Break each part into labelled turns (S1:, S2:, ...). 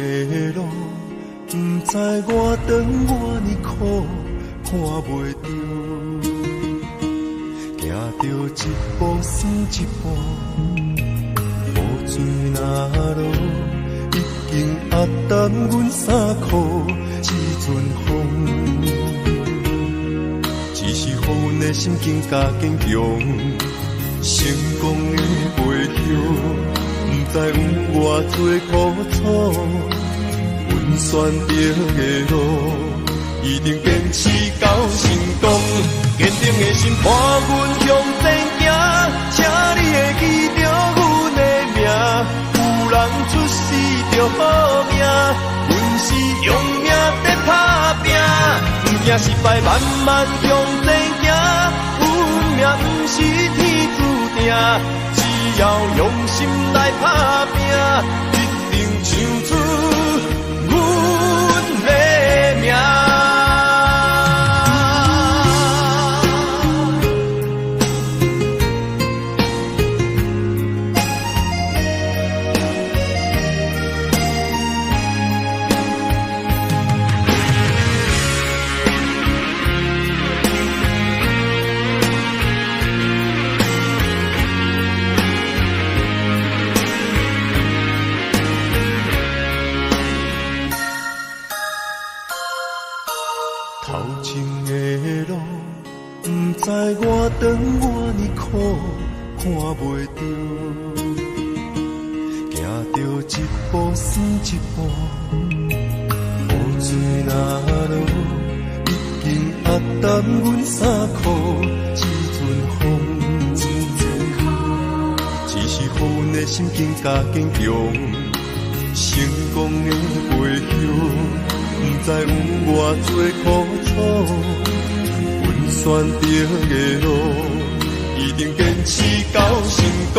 S1: 的路，不知我长我呢苦，看袂着，行着一步算一步，雨水若落，已经压淡阮衫裤，这阵风，只是予阮的心境加坚强，成功的背后。不知有偌多苦楚，阮选择的路，一定坚持到成功。坚定的心伴阮向前行，请你会记着阮的名。有人出世着好命，阮是用命在打拼，不惊失败，慢慢向前行。运命不是天注定。只要用心来打拼，一定唱出阮的名。我长我呢苦，看袂着，行着一步算一步，雨水若落，已经压淡阮衫裤，这阵风，只是予阮的心境加坚强，成功的背后，不知有偌多苦楚。选择的路，一定坚持到成功。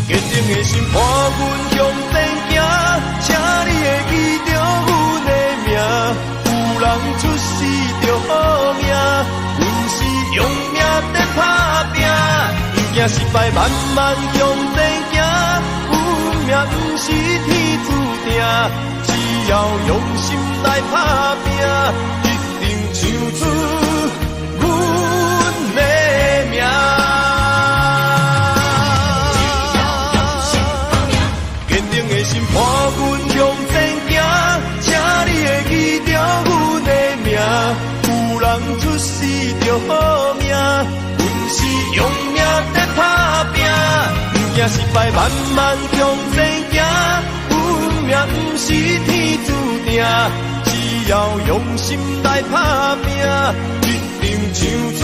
S1: 坚定的心伴阮向前行，请你会记着阮的名。有人出世着好命，阮是用命在打拼，不惊失败，慢慢向前行。运命不是天注定，只要用心来打拼，一定唱出。坚定的心伴阮向前行，请你会记着阮的名。有人出世着好命，阮是用命在打拼，不惊失败，慢慢向前行。运命不是天注定，只要用心来打拼，一定唱出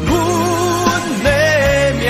S1: 阮的名。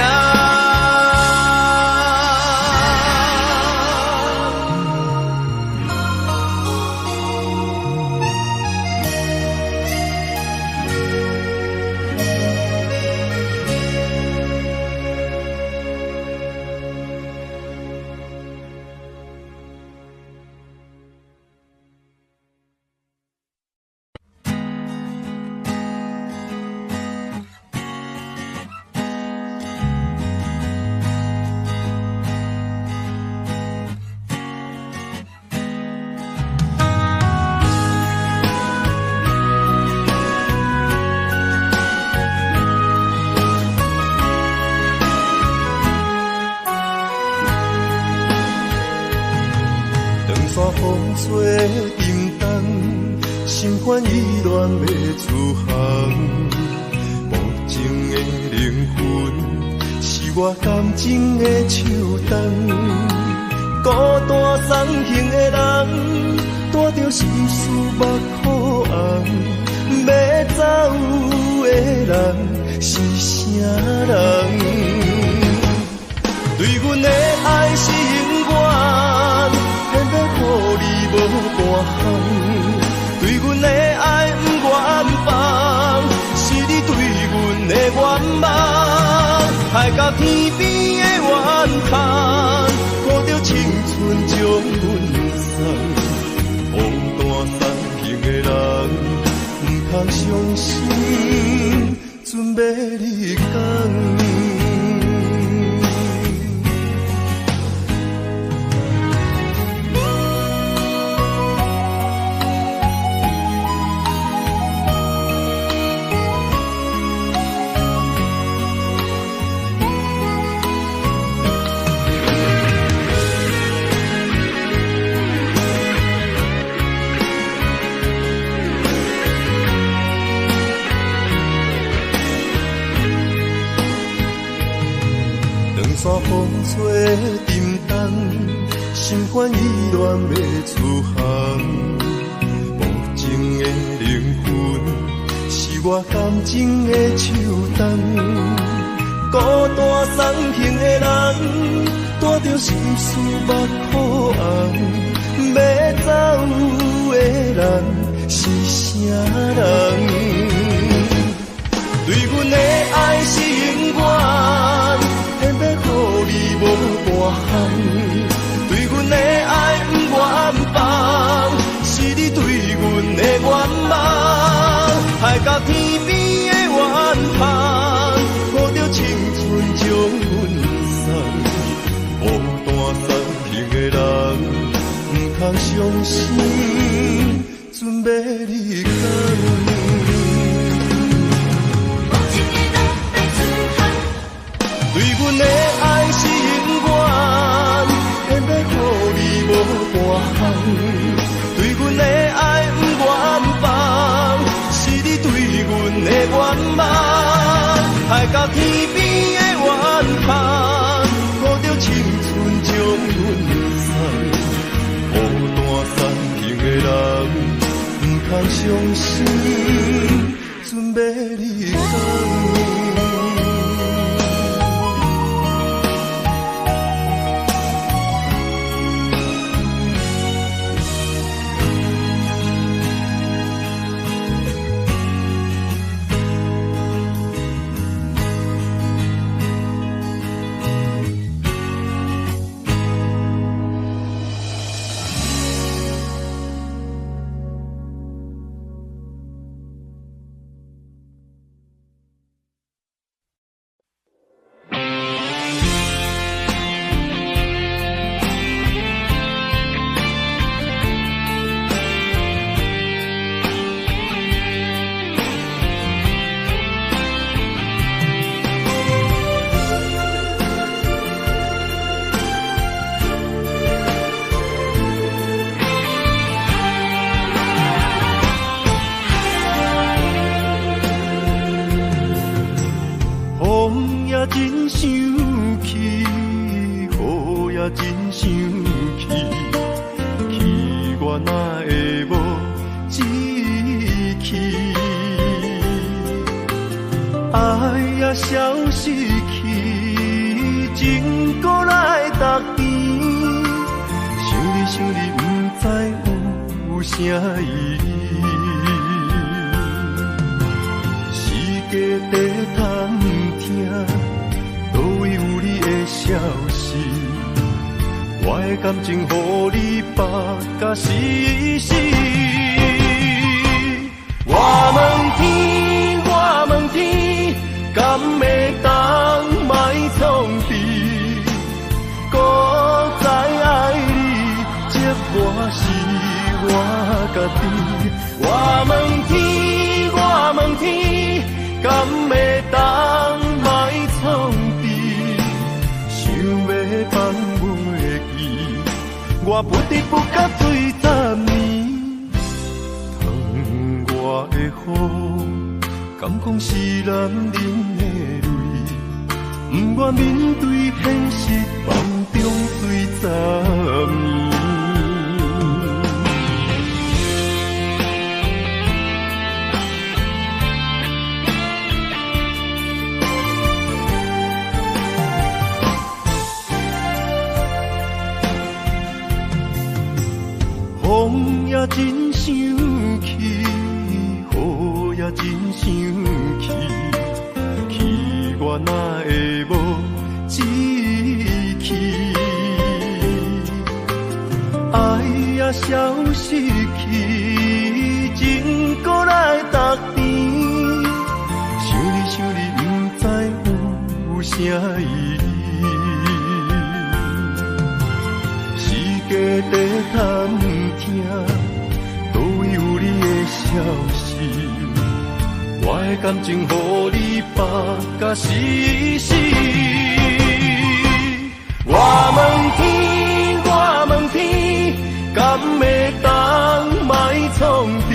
S1: 做沉重，心烦意乱要出航。无情的灵魂，是我感情的手重。孤单送行的人，带着心事目眶红。要走的人是啥人？对阮的爱是永远，偏要予你无半项。对阮的爱不愿放，是你对阮的愿望。爱到天边的怨叹，看着青春将阮送。孤单送行的人，不通伤心，准备离港。找沉重，心烦意乱要出航。无情的灵魂，是我感情的树洞。孤单送行的人，带着心事目苦红。要走的人是啥人？对阮的爱是永远，偏要予你无半项。对阮的爱不愿放，是你对阮的愿望。海角天边的远航，抱着青春将阮送。孤单送行的人，不通相信准要离开。对阮的爱是永远，偏要予你无半项。对阮的爱不愿放，是你对阮的愿望。海角天边的远航，抱着青春将阮送。孤单送行的人，不通相信准要离开。真生气，雨也真生气，气我哪会无志气？爱也消失去，情搁来逐天。想你想你，不知有啥意义。世界在探听。倒位有你的消息，我的感情予你绑甲死死。我问天，我问天，敢会当卖创治？搁再爱你，这我是我家己。我问天，我问天，敢会当卖创治？放袂记，我不得不甲对10年。窗外的雨，敢讲是男人的泪，不愿面对现实，梦中对10年。风也真生气，雨也真生气，气我哪会无志气？爱也消失去，情搁来逐天。想你想你，不知有啥意义。世界在探听，倒位有你的消息，我的感情予你绑甲死死。我问天，我问天，敢会当卖创治？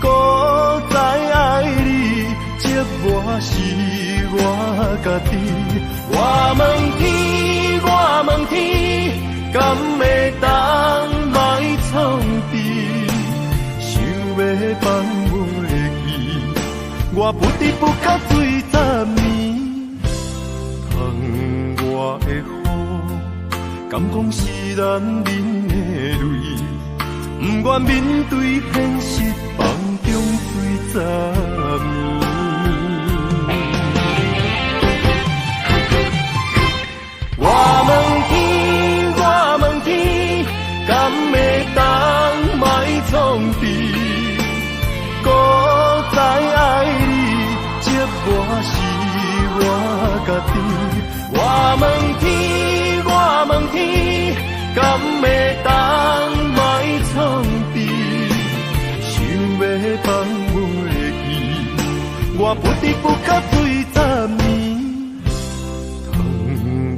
S1: 搁再爱你，这我是我家己。我问天，我问天，敢会当卖创治？想要放我的去，我不得不甲水10年。窗外的雨，敢讲是男人的泪？不愿面对现实，放中水10年。我问天，我问天，敢会当卖创治？孤在爱你，这我是我家己。我问天，我问天，敢会当卖创治？想要放我的去，我不得不甲水10年。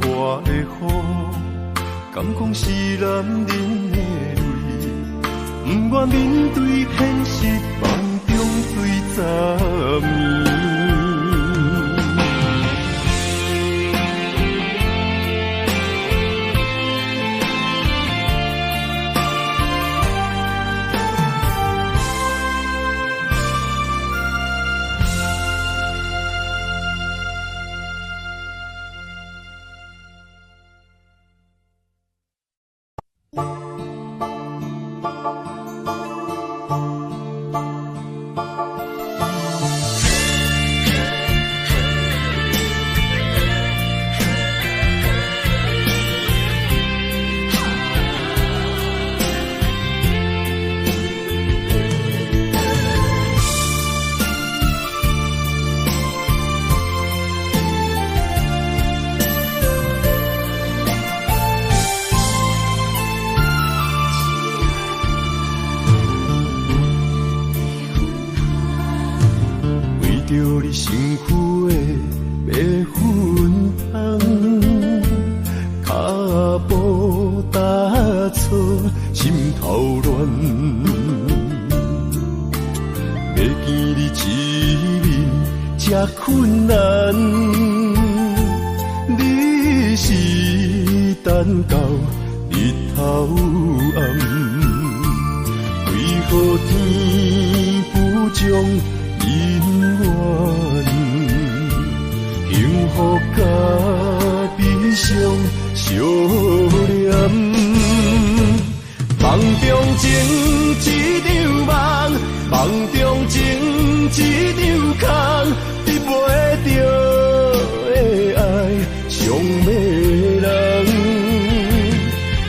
S1: 我的雨，敢讲是男人的泪？不愿面对现实，放中水10年。困难，你是等到日头暗，为何天不将人怨？幸福甲悲伤相连，梦中情一场梦，梦中情一场空。得袂着的爱，上迷人。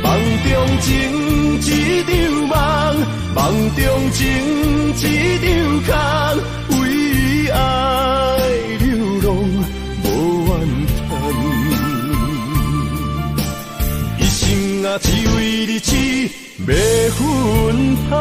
S1: 梦中情一场梦，梦中情一场空，为爱流浪无怨叹。一生啊，只为你痴，要分香。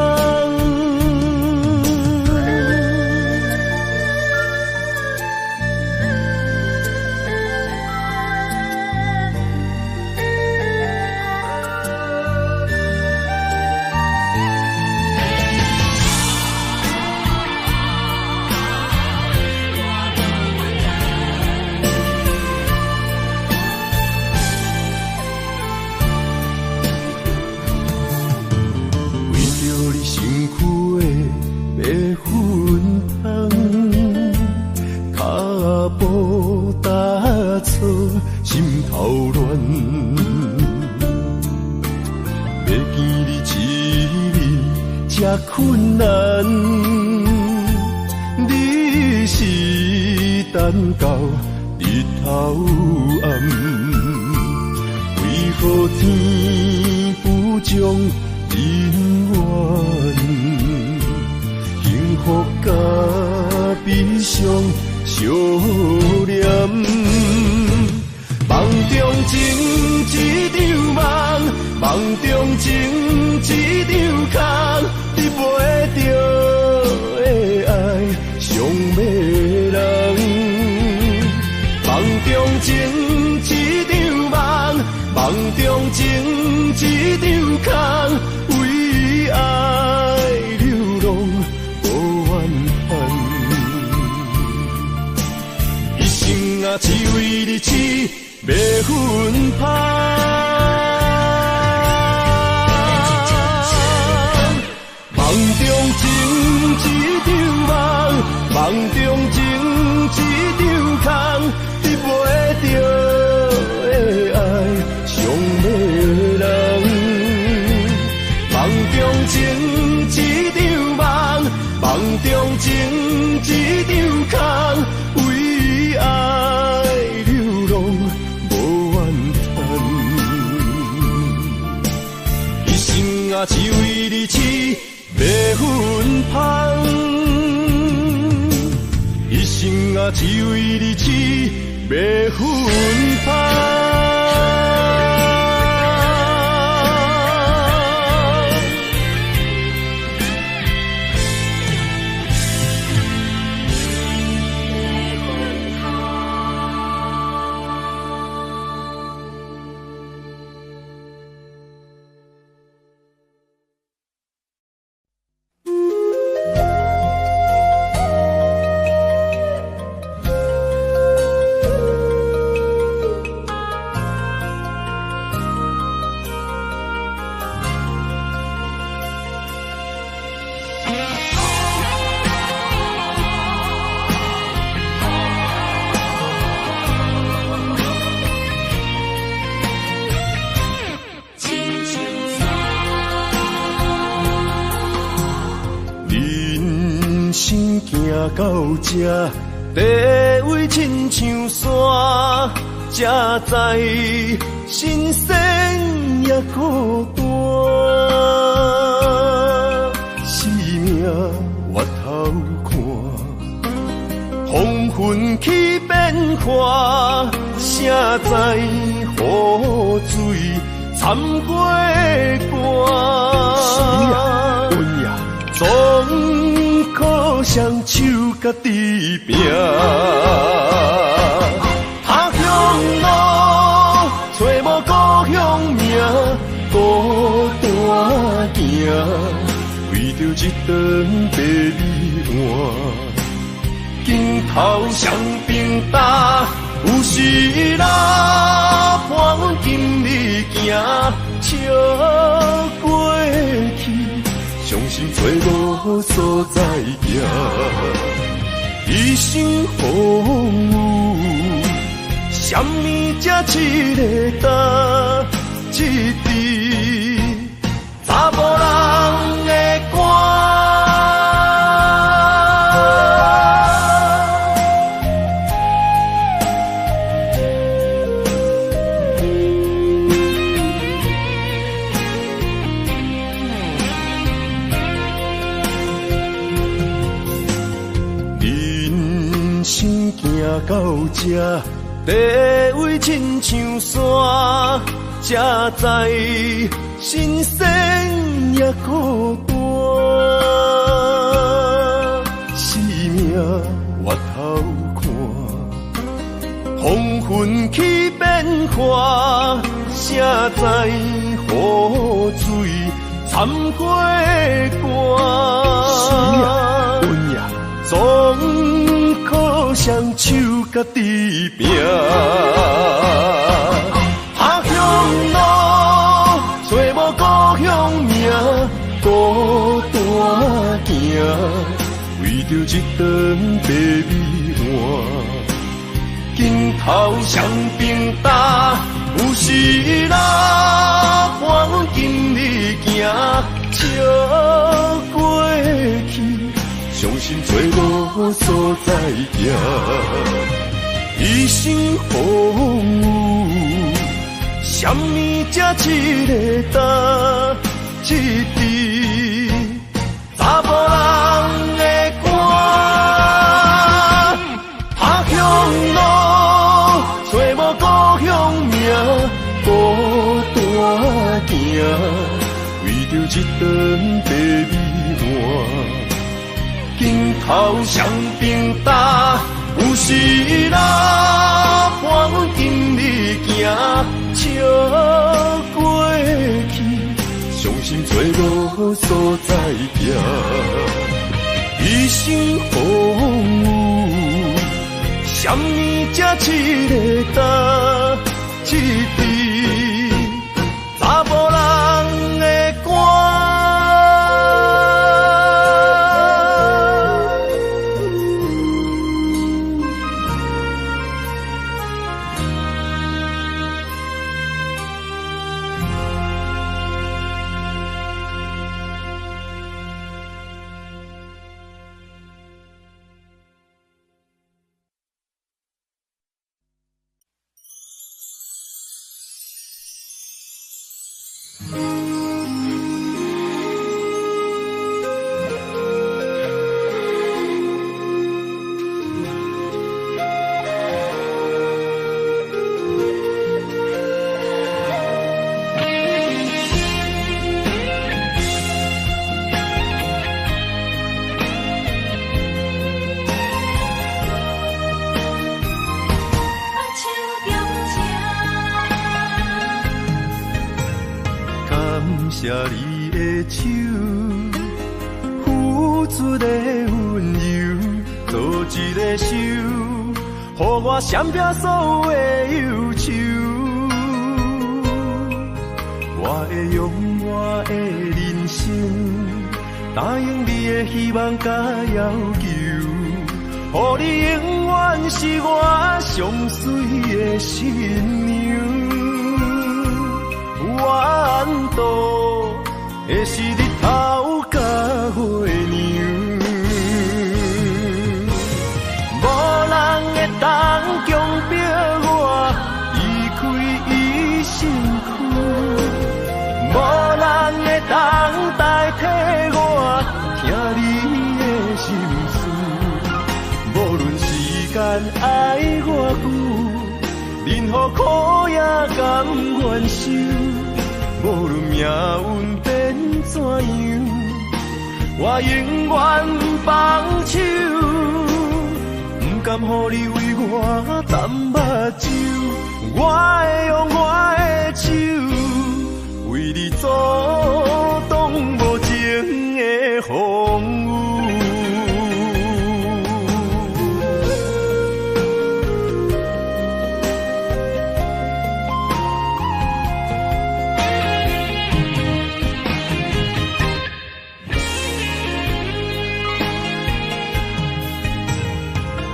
S1: 心头乱，要见你一面这困难，你是等到日头暗，为何天不将人怨？幸福甲悲伤相连。梦中情一场梦，梦中情一场空，得袂着的爱上迷人。梦中情一场梦，梦中情一场空，为爱流浪无怨叹。一生啊，只为你痴。啊只为你痴，要分芳。一生啊只为你痴，要分芳。到这地位亲像山，才知新鲜也孤单。生命越头看，风云起变化，才知雨水掺过寒。是啊，总可双手甲伫拼，他乡路找无故乡名，孤单行，为着一顿白米碗，镜头双平搭，有时啦伴阮今日行，笑过去。伤心找无所在行，一生风雨，什么才一个答一字，查某人的歌。到这地位亲像山，才知新鲜也孤单。生命越头看，风云起变化，才知雨水掺过寒。是啊，阮呀，总可双手甲伫拼，他乡路找无故乡名，孤单行，为着一顿白米碗，镜头双平搭，有时啦伴阮今日行，笑过去。伤心找无所在行，一生风雨，什么才一个答一字，查某人的歌。他乡路找无故乡名，孤单行，为着一顿白米碗。镜头双平搭，有时啦伴阮今日行，笑过去，伤心找无所在行，一生风雨，什么才一个答一字，查某人的歌。手，付出的温柔，做一个手，予我闪避所有的忧愁。我会用我的人生，答应你的希望甲要求，予你永远是我上水的新娘。缘途会是日头甲月亮，无人会当强迫我离开伊身躯，无人会当代替我听你的心事。无论时间爱我久，任何苦也甘愿受。无论命运变怎样，我永远放手，不甘予你为我淡目睭。我会用我的手，为你阻挡无情的风雨。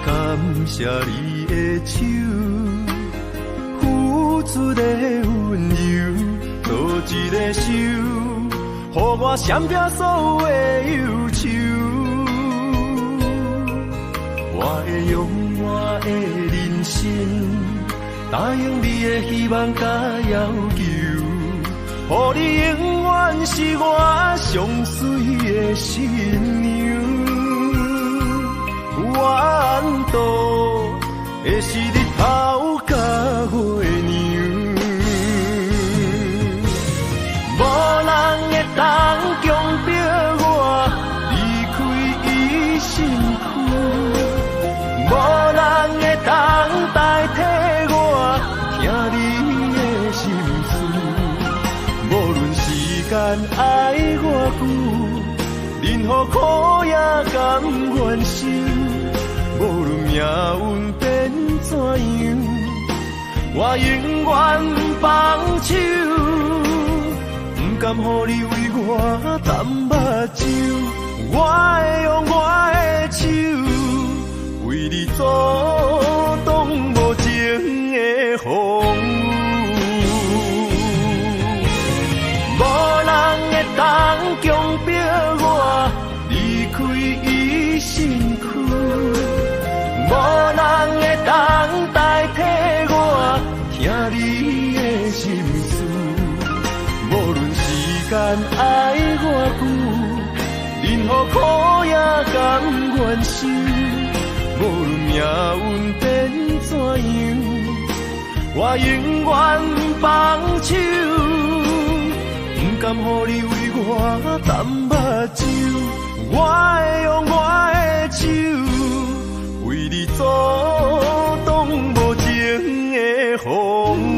S1: 感谢你的手，付出的温柔，做一个手，予我闪避所有的忧愁。我会用我的人生，答应你的希望甲要求，予你永远是我上水的新娘。缘途会是日头甲月亮，无人会当强迫我离开伊身躯，无人会当代替我听你的心事。无论时间爱我久，任何苦也甘愿受。无论命运变怎样，我永远放手，不甘予你为我淡目睭。我会用我的手，为你阻挡无情的风雨。无人会当强迫我离开伊身躯，无人会当代替我听你的心事。无论时间爱我久，任何苦也甘愿受。无论命运变怎样，我永远放手，不甘予你为我淡目睭。我会用我的手，为你阻挡无情的风雨。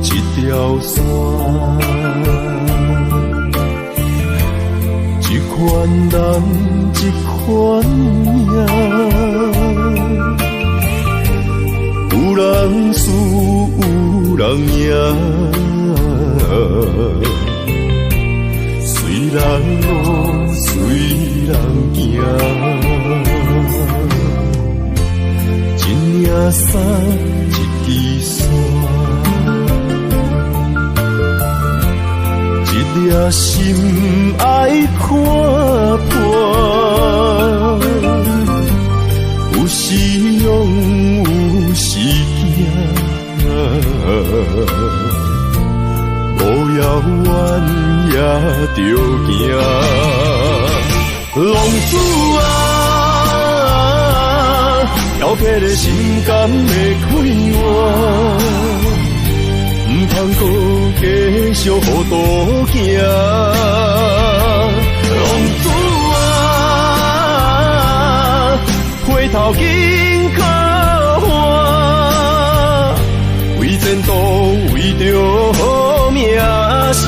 S1: 一条线，一款人，一款命，有人输，有人赢。虽人路随人行，一领衫，一支伞，一粒心爱看破，有时勇，有时惊。路遥远也着行，浪子啊，挑剔的心肝要开换，唔通搁继续糊涂行。浪子啊，回头紧靠岸，为前途为着名声。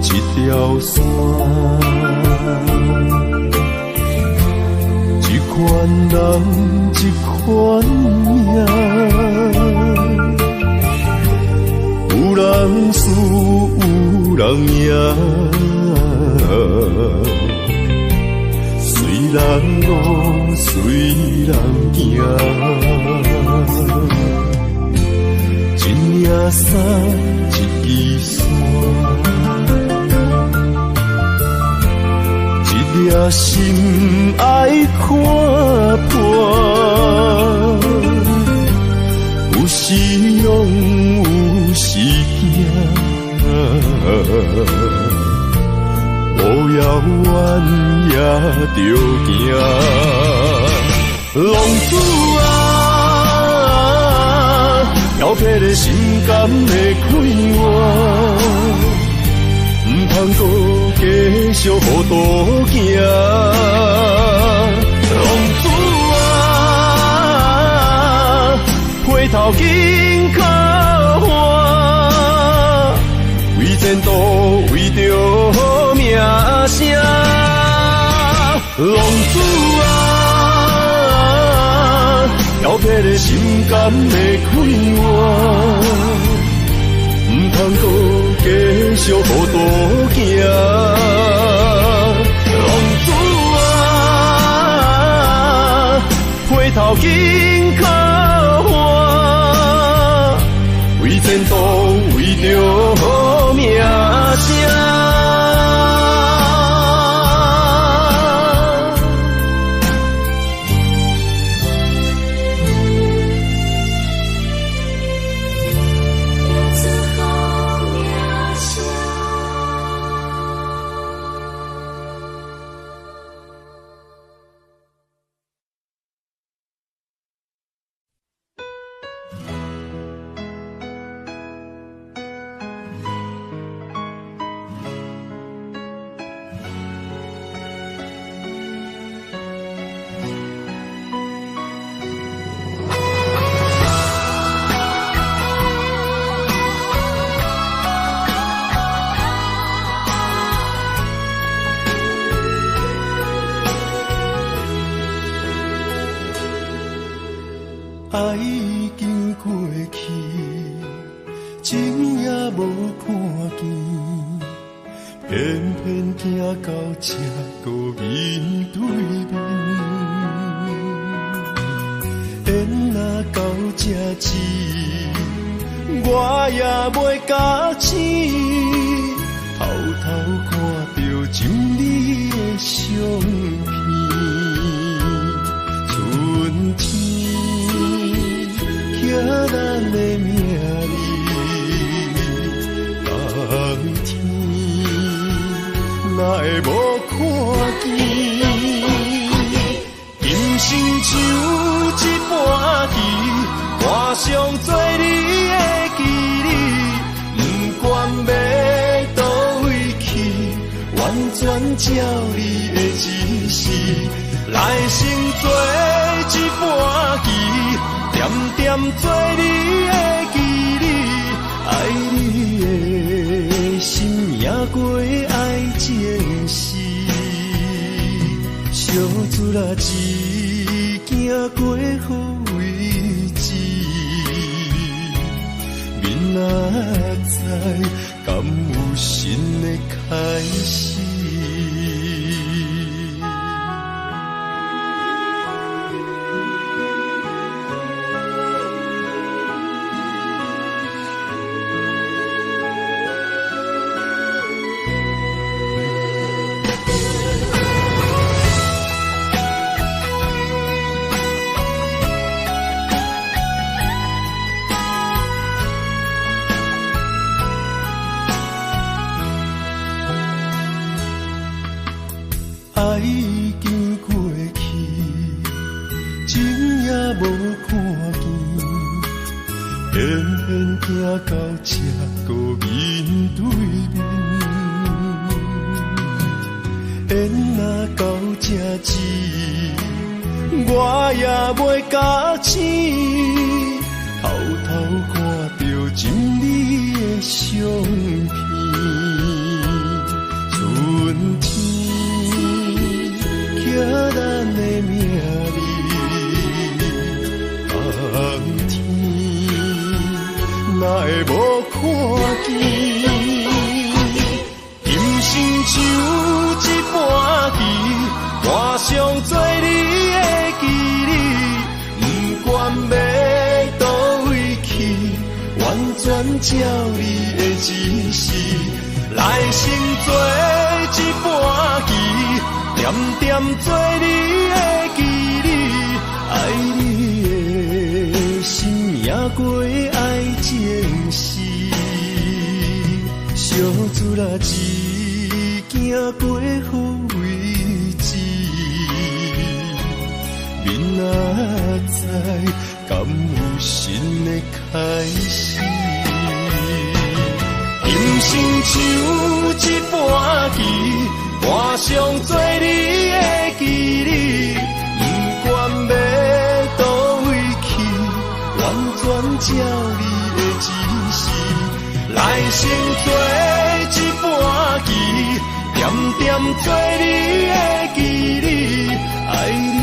S1: 一条线，一款人，一款命，有人输，有人赢，随人路，随人行，一领衫，一支伞。一粒心爱看破，有时勇，有时惊，路遥远也着行。浪子啊，挑剔的心肝要开换，唔通搁继续糊涂行。浪子啊，回头紧靠岸，为前途为着名声。浪子啊，挑剔的心肝要开换，唔通搁继续糊涂行。浪子啊，回头紧靠岸，为前途为着名声。爱已经过去，情也无看见，偏偏行到这个面对面。缘若到这时，我也袂假醒，偷偷看到情你的相片，春天。寄咱的名字，冬天哪会无看见？今生像一盘上做你的记忆，不管要倒位去，完全照你的指示，来生做一盘棋，点点做你的记忆，爱你的心也过爱情事，小船啊一行过好位置，明仔载敢有新的开始？爱已经过去，情也无看见，偏偏行到这个面对面。缘若到这时，我也袂假醒，偷偷看到心里的相片，春天。咱的名字，冬天哪会无看见？今生像一盘棋，换上做你的记忆，不管要倒位去，完全照你的指示，来生做一盘棋。点点做你的记忆，爱你的心也过爱情事，小船啊一行过好位置，明仔载敢有新的开始？人生像一盘棋。换上做你的记忆，不管要倒位去，完全照你的指示，来生做一盘棋，点点做你的记忆，爱你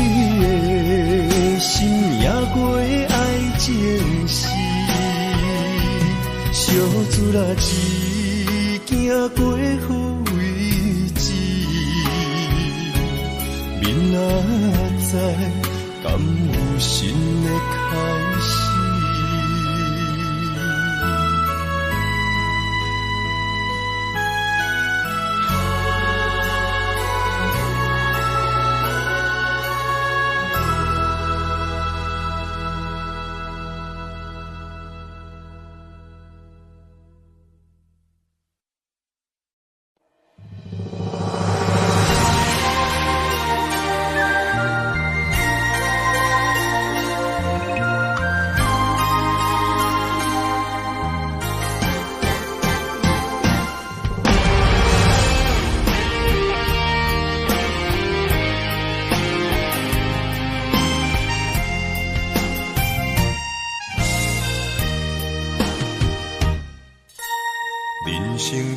S1: 的心也过爱情事，小船啊一行过好。明仔载敢有新的开始？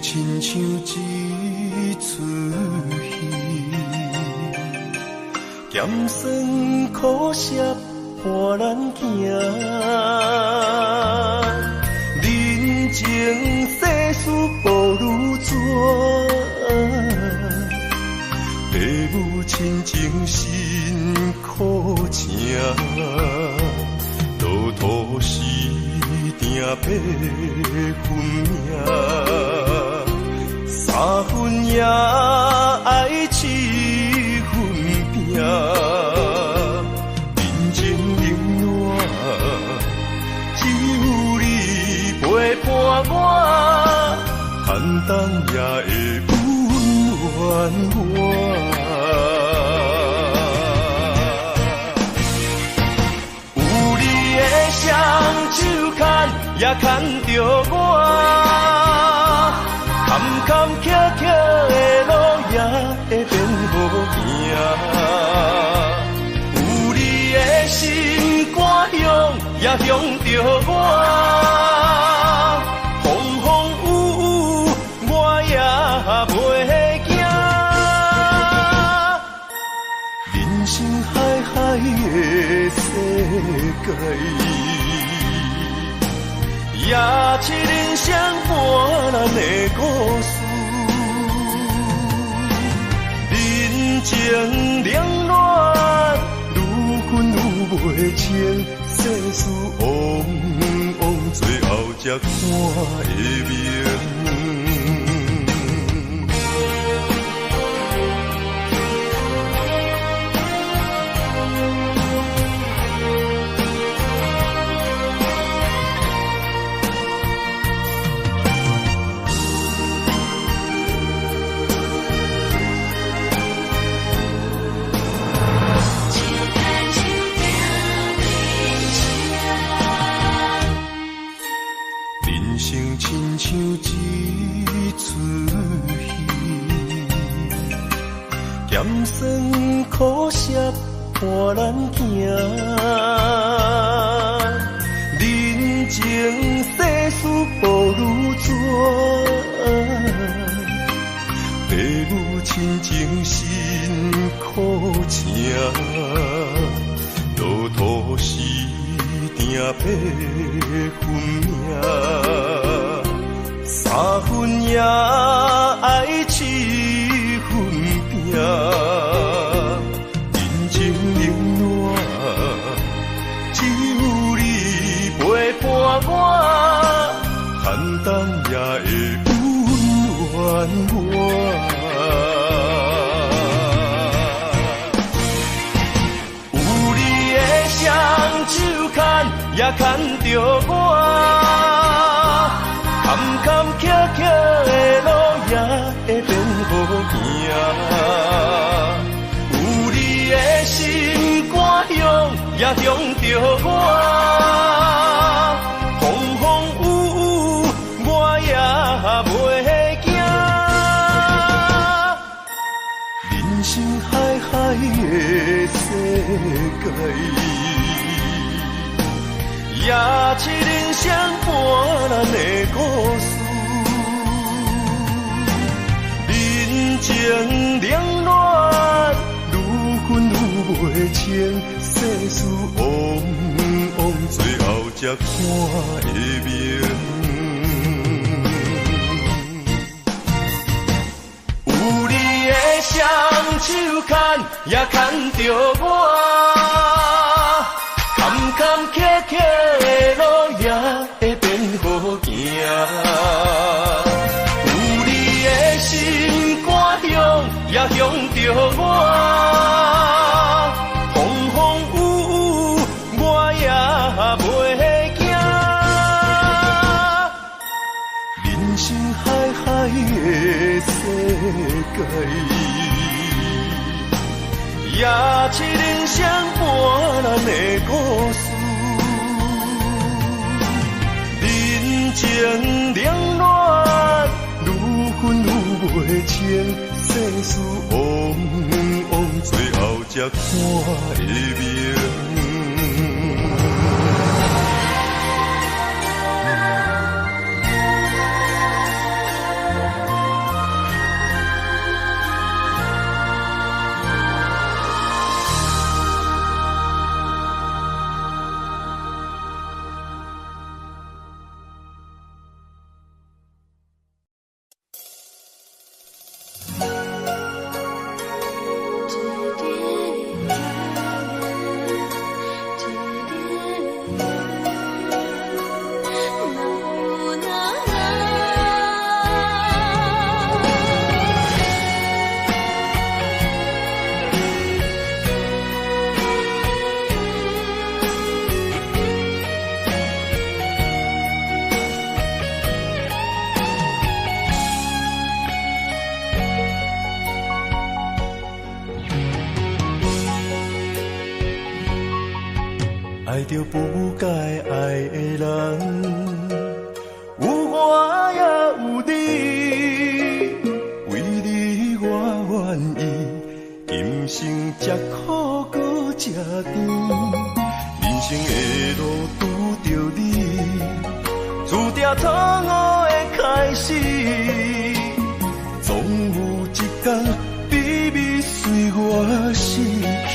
S1: 亲像一出戏，咸酸苦涩伴咱行，人情世事无如纸，父母亲情辛苦情，路途是定要分命。三分也爱七分拼，人情冷暖，只有你陪伴我，坦荡也会温暖我。有你的双也牵着我，坎坎坷坷的路也会变好行。有你的心肝乡也向着我，风风雨雨我也袂惊。人生海海的世界，也七人相伴咱的故事。人情冷暖，愈分愈袂清，世事往往最后才看会明。亲像一出戏，咸酸苦涩伴咱行。人情世事无如纸，父母亲情辛苦请，路途时定配分命。三分也爱七分拼，人情冷暖，只有你陪伴我，坦荡也会温暖我。有你的双手牵，也牵着我。坎坎坷坷的路也会变好行，有你的心肝乡也向着我，风风雨雨我也袂惊。人生海海的世界，也七人相伴咱的故事。人情冷暖，愈分愈袂清，世事往往最后才看会明。有你的双手牵，也牵着我。坎坎坷坷的路也会变好行，有你的心肝乡也向着我，风风雨雨我也袂惊。人生海海的世界，也七人相伴咱的故事。人情冷暖，愈分愈袂清，世事往往最后才看会明。爱着不该爱的人，甜。人生的路拄着你，注定错误的开始，总有一天秘密随我逝去。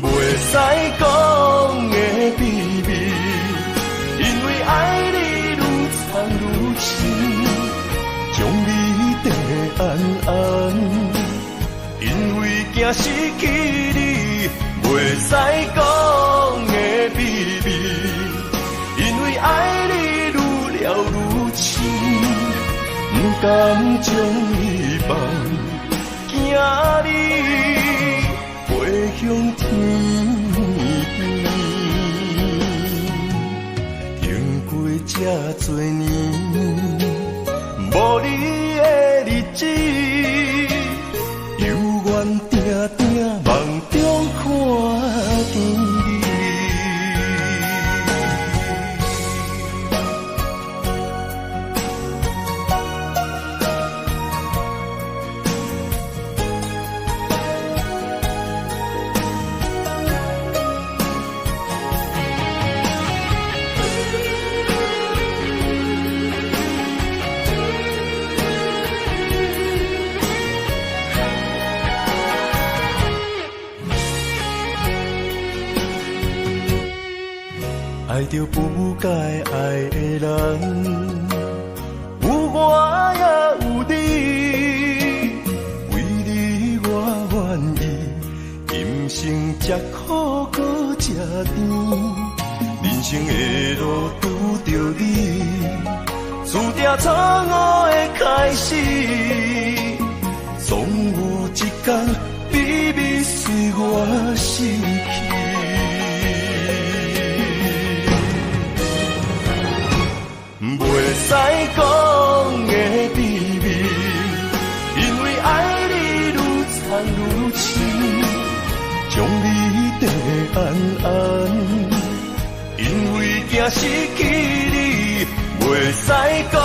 S1: 袂使讲的秘密，因为爱你愈藏愈深，将你藏得暗暗，因为惊失去你。袂使讲的秘密，因为爱你愈了愈深，不甘将你放，惊你飞向天边。经过这多年，无你的日子，犹原定定梦中看见你。爱着不该爱的人，有我也有你，为你我愿意，今生吃苦搁吃甜。人生的路拄着你，注定错误的开始，总有一天秘密随我逝去。袂使讲的秘密，因为爱你愈藏愈深，将你藏得暗暗，因为惊失去你。袂使讲。